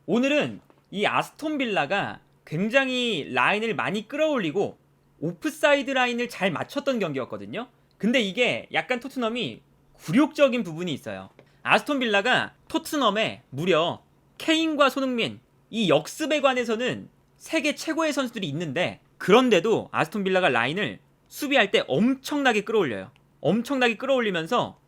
오늘은 이 아스톤 빌라가 굉장히 라인을 많이 끌어올리고 오프사이드 라인을 잘 맞췄던 경기였거든요. 근데 이게 약간 토트넘이 굴욕적인 부분이 있어요. 아스톤 빌라가 토트넘에 무려 케인과 손흥민, 이 역습에 관해서는 세계 최고의 선수들이 있는데, 그런데도 아스톤 빌라가 라인을 수비할 때 엄청나게 끌어올려요. 엄청나게 끌어올리면서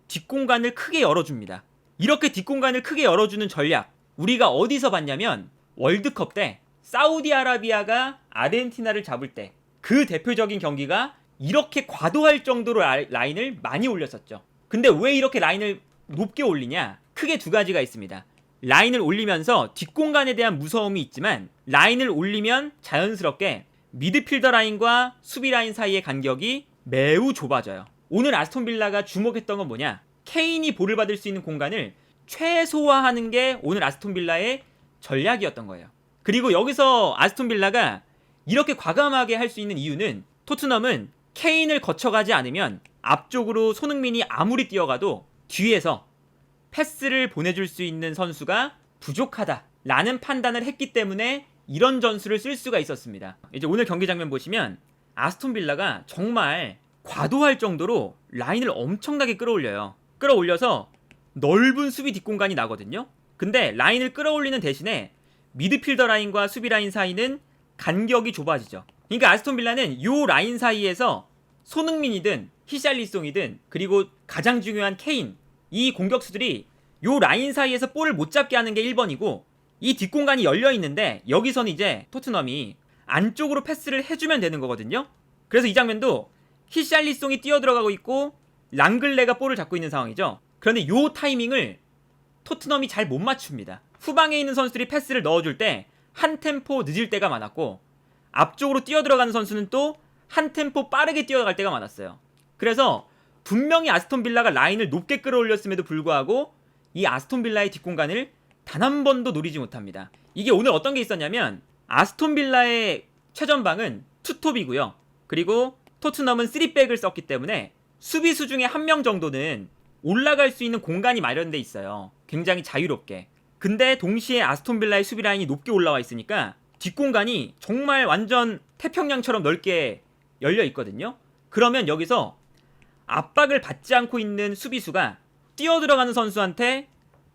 뒷공간을 크게 열어줍니다. 이렇게 뒷공간을 크게 열어주는 전략, 우리가 어디서 봤냐면 월드컵 때 사우디아라비아가 아르헨티나를 잡을 때 그 대표적인 경기가 이렇게 과도할 정도로 라인을 많이 올렸었죠. 근데 왜 이렇게 라인을 높게 올리냐? 크게 두 가지가 있습니다. 라인을 올리면서 뒷공간에 대한 무서움이 있지만, 라인을 올리면 자연스럽게 미드필더 라인과 수비 라인 사이의 간격이 매우 좁아져요. 오늘 아스톤 빌라가 주목했던 건 뭐냐? 케인이 볼을 받을 수 있는 공간을 최소화하는 게 오늘 아스톤 빌라의 전략이었던 거예요. 그리고 여기서 아스톤 빌라가 이렇게 과감하게 할 수 있는 이유는, 토트넘은 케인을 거쳐가지 않으면 앞쪽으로 손흥민이 아무리 뛰어가도 뒤에서 패스를 보내줄 수 있는 선수가 부족하다라는 판단을 했기 때문에 이런 전술을 쓸 수가 있었습니다. 이제 오늘 경기 장면 보시면 아스톤 빌라가 정말 과도할 정도로 라인을 엄청나게 끌어올려요. 끌어올려서 넓은 수비 뒷공간이 나거든요. 근데 라인을 끌어올리는 대신에 미드필더 라인과 수비 라인 사이는 간격이 좁아지죠. 그러니까 아스톤 빌라는 요 라인 사이에서 손흥민이든 히샬리송이든 그리고 가장 중요한 케인, 이 공격수들이 요 라인 사이에서 볼을 못 잡게 하는 게 1번이고, 이 뒷공간이 열려있는데 여기서는 이제 토트넘이 안쪽으로 패스를 해주면 되는 거거든요. 그래서 이 장면도 히샬리송이 뛰어들어가고 있고 랑글레가 볼을 잡고 있는 상황이죠. 그런데 요 타이밍을 토트넘이 잘 못 맞춥니다. 후방에 있는 선수들이 패스를 넣어줄 때 한 템포 늦을 때가 많았고, 앞쪽으로 뛰어들어가는 선수는 또 한 템포 빠르게 뛰어갈 때가 많았어요. 그래서 분명히 아스톤 빌라가 라인을 높게 끌어올렸음에도 불구하고 이 아스톤 빌라의 뒷공간을 단 한 번도 노리지 못합니다. 이게 오늘 어떤 게 있었냐면, 아스톤 빌라의 최전방은 투톱이고요. 그리고 토트넘은 3백을 썼기 때문에 수비수 중에 한 명 정도는 올라갈 수 있는 공간이 마련돼 있어요. 굉장히 자유롭게. 근데 동시에 아스톤 빌라의 수비 라인이 높게 올라와 있으니까 뒷공간이 정말 완전 태평양처럼 넓게 열려 있거든요. 그러면 여기서 압박을 받지 않고 있는 수비수가 뛰어들어가는 선수한테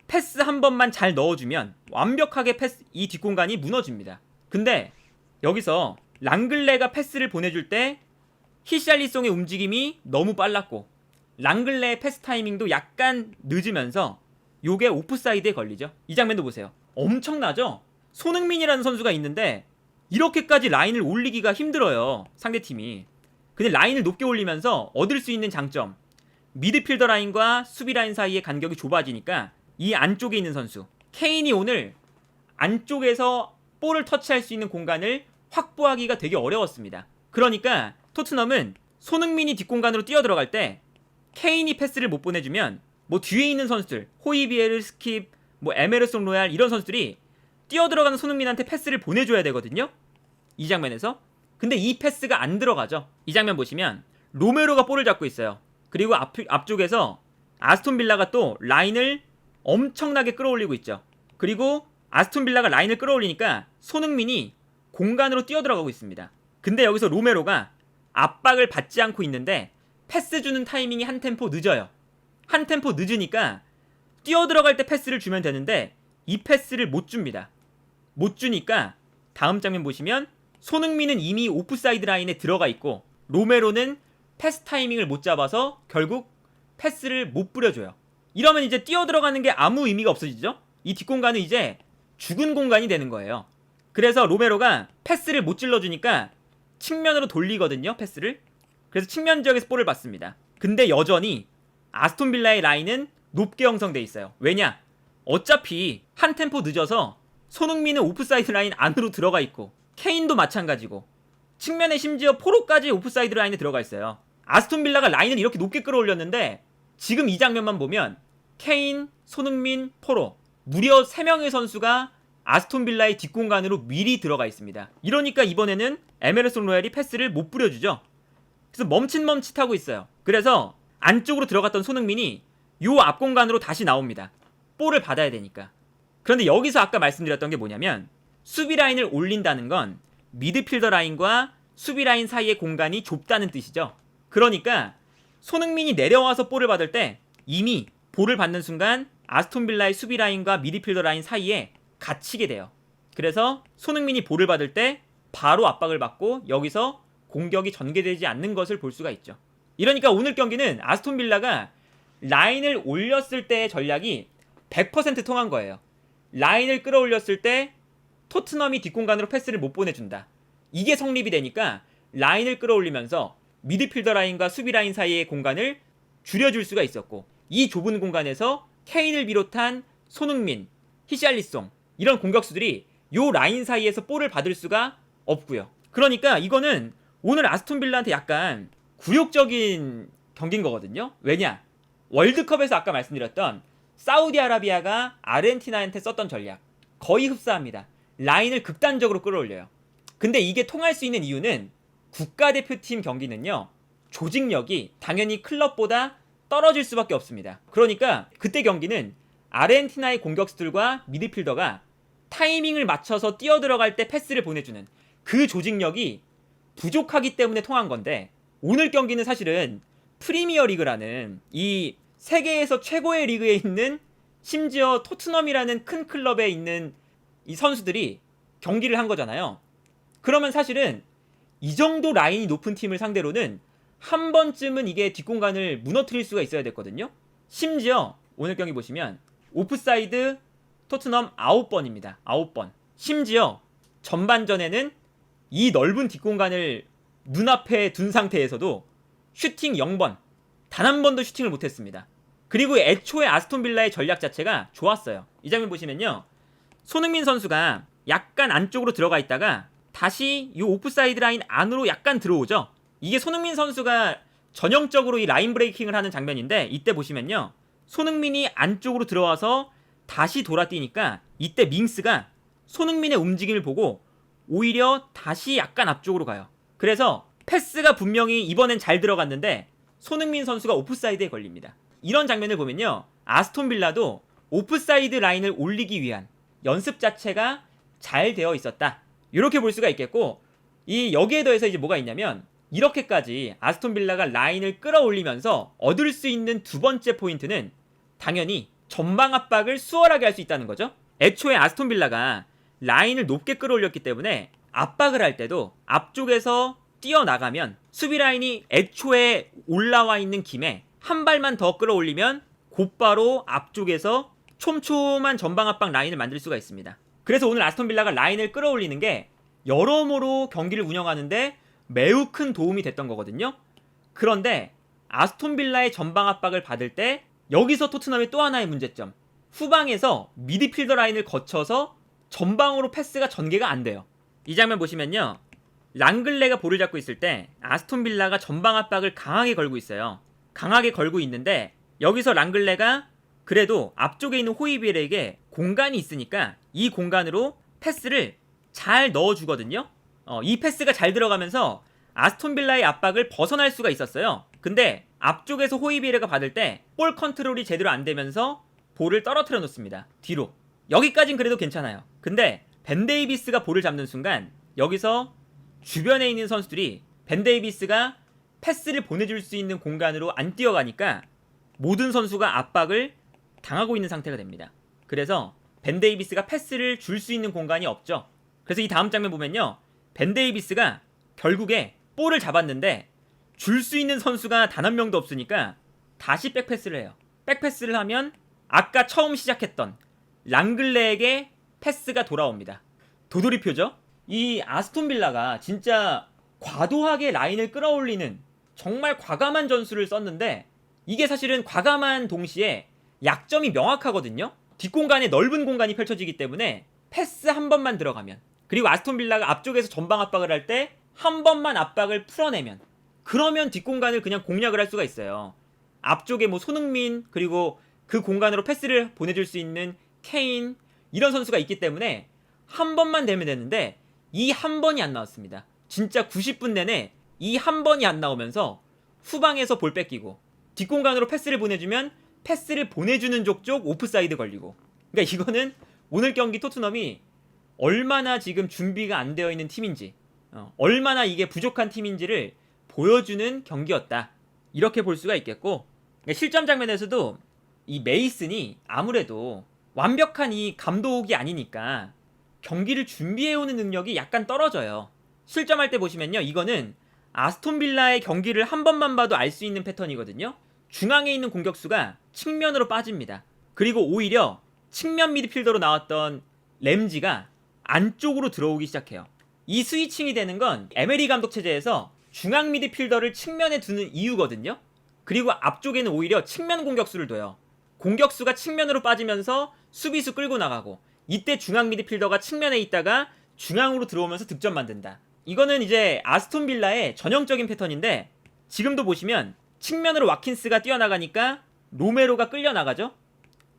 패스 한 번만 잘 넣어주면 완벽하게 이 뒷공간이 무너집니다. 근데 여기서 랑글레가 패스를 보내줄 때 히샬리송의 움직임이 너무 빨랐고 랑글레의 패스 타이밍도 약간 늦으면서 요게 오프사이드에 걸리죠. 이 장면도 보세요. 엄청나죠? 손흥민이라는 선수가 있는데 이렇게까지 라인을 올리기가 힘들어요, 상대팀이. 근데 라인을 높게 올리면서 얻을 수 있는 장점, 미드필더 라인과 수비 라인 사이의 간격이 좁아지니까 이 안쪽에 있는 선수 케인이 오늘 안쪽에서 볼을 터치할 수 있는 공간을 확보하기가 되게 어려웠습니다. 그러니까 토트넘은 손흥민이 뒷공간으로 뛰어들어갈 때 케인이 패스를 못 보내주면 뭐 뒤에 있는 선수들, 호이비에르, 스킵, 뭐 에메르송 로얄, 이런 선수들이 뛰어들어가는 손흥민한테 패스를 보내줘야 되거든요, 이 장면에서. 근데 이 패스가 안 들어가죠. 이 장면 보시면 로메로가 볼을 잡고 있어요. 그리고 앞쪽에서 아스톤 빌라가 또 라인을 엄청나게 끌어올리고 있죠. 그리고 아스톤 빌라가 라인을 끌어올리니까 손흥민이 공간으로 뛰어들어가고 있습니다. 근데 여기서 로메로가 압박을 받지 않고 있는데 패스 주는 타이밍이 한 템포 늦어요. 한 템포 늦으니까 뛰어들어갈 때 패스를 주면 되는데 이 패스를 못 줍니다. 못 주니까 다음 장면 보시면 손흥민은 이미 오프사이드 라인에 들어가 있고 로메로는 패스 타이밍을 못 잡아서 결국 패스를 못 뿌려줘요. 이러면 이제 뛰어들어가는 게 아무 의미가 없어지죠. 이 뒷공간은 이제 죽은 공간이 되는 거예요. 그래서 로메로가 패스를 못 찔러주니까 측면으로 돌리거든요, 패스를. 그래서 측면 지역에서 볼을 받습니다. 근데 여전히 아스톤 빌라의 라인은 높게 형성돼 있어요. 왜냐? 어차피 한 템포 늦어서 손흥민은 오프사이드 라인 안으로 들어가 있고 케인도 마찬가지고 측면에 심지어 포로까지 오프사이드 라인에 들어가 있어요. 아스톤 빌라가 라인을 이렇게 높게 끌어올렸는데 지금 이 장면만 보면 케인, 손흥민, 포로 무려 3명의 선수가 아스톤 빌라의 뒷공간으로 미리 들어가 있습니다. 이러니까 이번에는 에메르송 로얄이 패스를 못 뿌려주죠. 그래서 멈칫멈칫하고 있어요. 그래서 안쪽으로 들어갔던 손흥민이 요 앞공간으로 다시 나옵니다. 볼을 받아야 되니까. 그런데 여기서 아까 말씀드렸던 게 뭐냐면 수비 라인을 올린다는 건 미드필더 라인과 수비 라인 사이의 공간이 좁다는 뜻이죠. 그러니까 손흥민이 내려와서 볼을 받을 때 이미 볼을 받는 순간 아스톤 빌라의 수비 라인과 미드필더 라인 사이에 갇히게 돼요. 그래서 손흥민이 볼을 받을 때 바로 압박을 받고 여기서 공격이 전개되지 않는 것을 볼 수가 있죠. 이러니까 오늘 경기는 아스톤 빌라가 라인을 올렸을 때의 전략이 100% 통한 거예요. 라인을 끌어올렸을 때 토트넘이 뒷공간으로 패스를 못 보내준다. 이게 성립이 되니까 라인을 끌어올리면서 미드필더 라인과 수비 라인 사이의 공간을 줄여줄 수가 있었고, 이 좁은 공간에서 케인을 비롯한 손흥민, 히샬리송 이런 공격수들이 요 라인 사이에서 볼을 받을 수가 없고요. 그러니까 이거는 오늘 아스톤 빌라한테 약간 굴욕적인 경기인 거거든요. 왜냐? 월드컵에서 아까 말씀드렸던 사우디아라비아가 아르헨티나한테 썼던 전략 거의 흡사합니다. 라인을 극단적으로 끌어올려요. 근데 이게 통할 수 있는 이유는 국가대표팀 경기는요, 조직력이 당연히 클럽보다 떨어질 수밖에 없습니다. 그러니까 그때 경기는 아르헨티나의 공격수들과 미드필더가 타이밍을 맞춰서 뛰어들어갈 때 패스를 보내주는 그 조직력이 부족하기 때문에 통한 건데, 오늘 경기는 사실은 프리미어 리그라는 이 세계에서 최고의 리그에 있는, 심지어 토트넘이라는 큰 클럽에 있는 이 선수들이 경기를 한 거잖아요. 그러면 사실은 이 정도 라인이 높은 팀을 상대로는 한 번쯤은 이게 뒷공간을 무너뜨릴 수가 있어야 됐거든요. 심지어 오늘 경기 보시면 오프사이드 토트넘 9번입니다. 9번. 심지어 전반전에는 이 넓은 뒷공간을 눈앞에 둔 상태에서도 슈팅 0번. 단 한 번도 슈팅을 못했습니다. 그리고 애초에 아스톤 빌라의 전략 자체가 좋았어요. 이 장면 보시면요, 손흥민 선수가 약간 안쪽으로 들어가 있다가 다시 이 오프사이드 라인 안으로 약간 들어오죠. 이게 손흥민 선수가 전형적으로 이 라인 브레이킹을 하는 장면인데, 이때 보시면요, 손흥민이 안쪽으로 들어와서 다시 돌아뛰니까 이때 밍스가 손흥민의 움직임을 보고 오히려 다시 약간 앞쪽으로 가요. 그래서 패스가 분명히 이번엔 잘 들어갔는데 손흥민 선수가 오프사이드에 걸립니다. 이런 장면을 보면요, 아스톤 빌라도 오프사이드 라인을 올리기 위한 연습 자체가 잘 되어 있었다, 이렇게 볼 수가 있겠고, 이 여기에 더해서 이제 뭐가 있냐면, 이렇게까지 아스톤 빌라가 라인을 끌어올리면서 얻을 수 있는 두 번째 포인트는 당연히 전방 압박을 수월하게 할 수 있다는 거죠. 애초에 아스톤 빌라가 라인을 높게 끌어올렸기 때문에 압박을 할 때도 앞쪽에서 뛰어나가면 수비 라인이 애초에 올라와 있는 김에 한 발만 더 끌어올리면 곧바로 앞쪽에서 촘촘한 전방 압박 라인을 만들 수가 있습니다. 그래서 오늘 아스톤 빌라가 라인을 끌어올리는 게 여러모로 경기를 운영하는데 매우 큰 도움이 됐던 거거든요. 그런데 아스톤 빌라의 전방 압박을 받을 때 여기서 토트넘의 또 하나의 문제점, 후방에서 미드필더 라인을 거쳐서 전방으로 패스가 전개가 안 돼요. 이 장면 보시면요, 랑글레가 볼을 잡고 있을 때 아스톤 빌라가 전방 압박을 강하게 걸고 있어요. 강하게 걸고 있는데 여기서 랑글레가 그래도 앞쪽에 있는 호이비엘에게 공간이 있으니까 이 공간으로 패스를 잘 넣어주거든요. 이 패스가 잘 들어가면서 아스톤 빌라의 압박을 벗어날 수가 있었어요. 근데 앞쪽에서 호이비에르가 받을 때 볼 컨트롤이 제대로 안 되면서 볼을 떨어뜨려 놓습니다. 뒤로. 여기까진 그래도 괜찮아요. 근데 벤 데이비스가 볼을 잡는 순간 여기서 주변에 있는 선수들이 벤 데이비스가 패스를 보내줄 수 있는 공간으로 안 뛰어가니까 모든 선수가 압박을 당하고 있는 상태가 됩니다. 그래서 벤 데이비스가 패스를 줄 수 있는 공간이 없죠. 그래서 이 다음 장면 보면요, 벤 데이비스가 결국에 볼을 잡았는데 줄 수 있는 선수가 단 한 명도 없으니까 다시 백패스를 해요. 백패스를 하면 아까 처음 시작했던 랑글레에게 패스가 돌아옵니다. 도돌이표죠? 이 아스톤 빌라가 진짜 과도하게 라인을 끌어올리는 정말 과감한 전술을 썼는데, 이게 사실은 과감한 동시에 약점이 명확하거든요. 뒷공간에 넓은 공간이 펼쳐지기 때문에 패스 한 번만 들어가면, 그리고 아스톤 빌라가 앞쪽에서 전방 압박을 할 때 한 번만 압박을 풀어내면, 그러면 뒷공간을 그냥 공략을 할 수가 있어요. 앞쪽에 뭐 손흥민, 그리고 그 공간으로 패스를 보내줄 수 있는 케인, 이런 선수가 있기 때문에 한 번만 되면 되는데 이 한 번이 안 나왔습니다. 진짜 90분 내내 이 한 번이 안 나오면서 후방에서 볼 뺏기고 뒷공간으로 패스를 보내주면 패스를 보내주는 족족 오프사이드 걸리고, 그러니까 이거는 오늘 경기 토트넘이 얼마나 지금 준비가 안 되어 있는 팀인지, 얼마나 이게 부족한 팀인지를 보여주는 경기였다. 이렇게 볼 수가 있겠고, 실점 장면에서도 이 메이슨이 아무래도 완벽한 이 감독이 아니니까 경기를 준비해오는 능력이 약간 떨어져요. 실점할 때 보시면요, 이거는 아스톤 빌라의 경기를 한 번만 봐도 알 수 있는 패턴이거든요. 중앙에 있는 공격수가 측면으로 빠집니다. 그리고 오히려 측면 미드필더로 나왔던 램지가 안쪽으로 들어오기 시작해요. 이 스위칭이 되는 건 에메리 감독 체제에서 중앙 미드필더를 측면에 두는 이유거든요. 그리고 앞쪽에는 오히려 측면 공격수를 둬요. 공격수가 측면으로 빠지면서 수비수 끌고 나가고, 이때 중앙 미드필더가 측면에 있다가 중앙으로 들어오면서 득점 만든다. 이거는 이제 아스톤 빌라의 전형적인 패턴인데, 지금도 보시면 측면으로 와킨스가 뛰어나가니까 로메로가 끌려나가죠.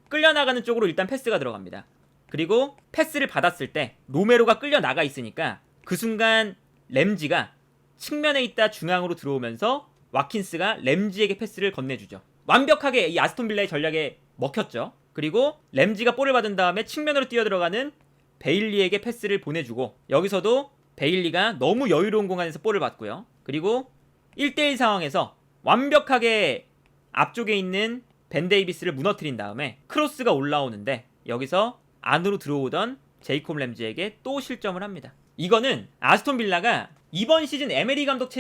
끌려나가는 쪽으로 일단 패스가 들어갑니다. 그리고 패스를 받았을 때 로메로가 끌려나가 있으니까 그 순간 램지가 측면에 있다 중앙으로 들어오면서 와킨스가 램지에게 패스를 건네주죠. 완벽하게 이 아스톤 빌라의 전략에 먹혔죠. 그리고 램지가 볼을 받은 다음에 측면으로 뛰어들어가는 베일리에게 패스를 보내주고, 여기서도 베일리가 너무 여유로운 공간에서 볼을 받고요. 그리고 1대1 상황에서 완벽하게 앞쪽에 있는 벤 데이비스를 무너뜨린 다음에 크로스가 올라오는데, 여기서 안으로 들어오던 제이콥 램지에게 또 실점을 합니다. 이거는 아스톤 빌라가 이번 시즌 에메리 감독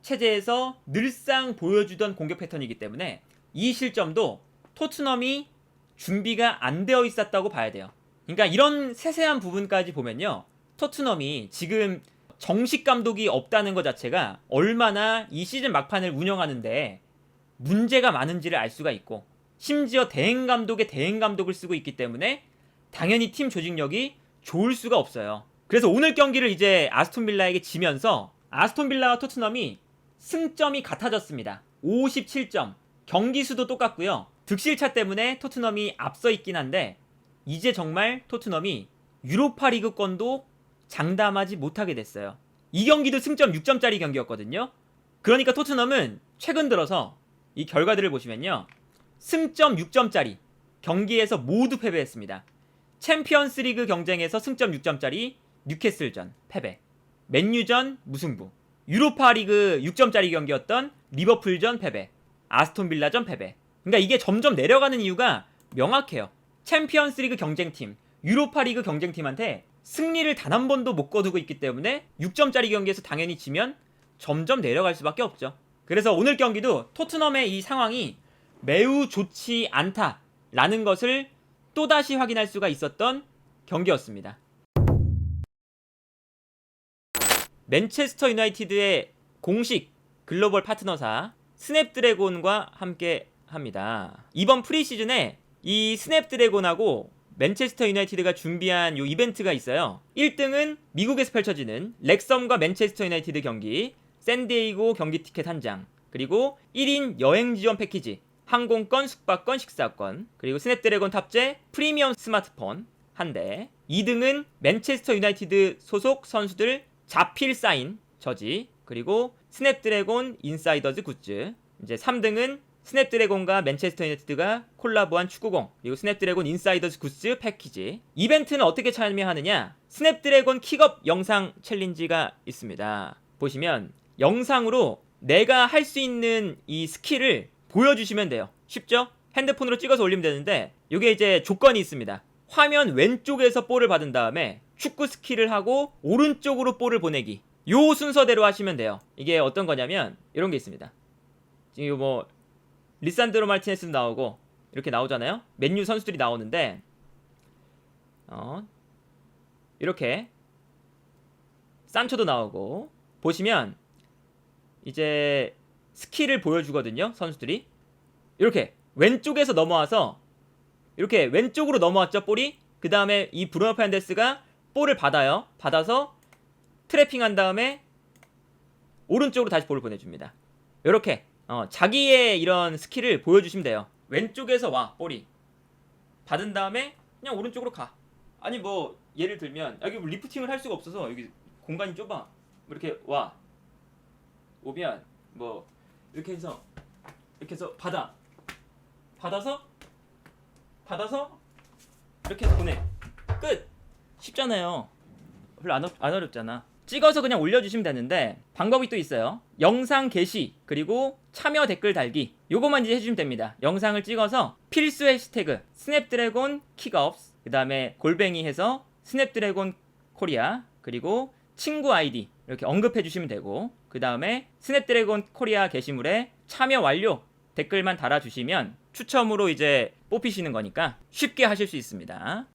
체제에서 늘상 보여주던 공격 패턴이기 때문에 이 실점도 토트넘이 준비가 안 되어 있었다고 봐야 돼요. 그러니까 이런 세세한 부분까지 보면요, 토트넘이 지금 정식 감독이 없다는 것 자체가 얼마나 이 시즌 막판을 운영하는데 문제가 많은지를 알 수가 있고, 심지어 대행 감독의 대행 감독을 쓰고 있기 때문에 당연히 팀 조직력이 좋을 수가 없어요. 그래서 오늘 경기를 이제 아스톤 빌라에게 지면서 아스톤 빌라와 토트넘이 승점이 같아졌습니다. 57점. 경기 수도 똑같고요. 득실차 때문에 토트넘이 앞서 있긴 한데, 이제 정말 토트넘이 유로파리그권도 장담하지 못하게 됐어요. 이 경기도 승점 6점짜리 경기였거든요. 그러니까 토트넘은 최근 들어서 이 결과들을 보시면요, 승점 6점짜리 경기에서 모두 패배했습니다. 챔피언스리그 경쟁에서 승점 6점짜리 뉴캐슬전 패배, 맨유전 무승부, 유로파리그 6점짜리 경기였던 리버풀전 패배, 아스톤빌라전 패배. 그러니까 이게 점점 내려가는 이유가 명확해요. 챔피언스리그 경쟁팀, 유로파리그 경쟁팀한테 승리를 단 한 번도 못 거두고 있기 때문에 6점짜리 경기에서 당연히 지면 점점 내려갈 수밖에 없죠. 그래서 오늘 경기도 토트넘의 이 상황이 매우 좋지 않다라는 것을 또다시 확인할 수가 있었던 경기였습니다. 맨체스터 유나이티드의 공식 글로벌 파트너사 스냅드래곤과 함께 합니다. 이번 프리시즌에 이 스냅드래곤하고 맨체스터 유나이티드가 준비한 요 이벤트가 있어요. 1등은 미국에서 펼쳐지는 렉섬과 맨체스터 유나이티드 경기, 샌디에이고 경기 티켓 한 장, 그리고 1인 여행 지원 패키지, 항공권, 숙박권, 식사권, 그리고 스냅드래곤 탑재 프리미엄 스마트폰 한 대. 2등은 맨체스터 유나이티드 소속 선수들 자필 사인 저지, 그리고 스냅드래곤 인사이더즈 굿즈. 이제 3등은 스냅드래곤과 맨체스터 유나이티드가 콜라보한 축구공, 그리고 스냅드래곤 인사이더즈 굿즈 패키지. 이벤트는 어떻게 참여하느냐? 스냅드래곤 킥업 영상 챌린지가 있습니다. 보시면 영상으로 내가 할 수 있는 이 스킬을 보여주시면 돼요. 쉽죠? 핸드폰으로 찍어서 올리면 되는데, 이게 이제 조건이 있습니다. 화면 왼쪽에서 볼을 받은 다음에 축구 스킬을 하고 오른쪽으로 볼을 보내기, 요 순서대로 하시면 돼요. 이게 어떤 거냐면 이런 게 있습니다. 지금 뭐 리산드로 마르티네스도 나오고 이렇게 나오잖아요. 맨유 선수들이 나오는데 이렇게 산초도 나오고, 보시면 이제 스킬을 보여주거든요. 선수들이 이렇게 왼쪽에서 넘어와서 이렇게 왼쪽으로 넘어왔죠, 볼이. 그 다음에 이 브루노 페르난데스가 볼을 받아요. 받아서 트래핑한 다음에 오른쪽으로 다시 볼을 보내줍니다. 이렇게 자기의 이런 스킬을 보여주시면 돼요. 왼쪽에서 와, 볼이 받은 다음에 그냥 오른쪽으로 가. 아니 뭐 예를 들면 여기 뭐 리프팅을 할 수가 없어서 여기 공간이 좁아. 뭐 이렇게 오면 뭐 이렇게 해서 받아서 이렇게 해서 보내. 끝. 쉽잖아요. 별로 안 어렵잖아. 찍어서 그냥 올려주시면 되는데 방법이 또 있어요. 영상 게시 그리고 참여 댓글 달기 요거만 이제 해주시면 됩니다. 영상을 찍어서 필수 해시태그 스냅드래곤 킥업스 그 다음에 골뱅이 해서 스냅드래곤 코리아 그리고 친구 아이디 이렇게 언급해 주시면 되고 그 다음에 스냅드래곤 코리아 게시물에 참여 완료 댓글만 달아주시면 추첨으로 이제 뽑히시는 거니까 쉽게 하실 수 있습니다.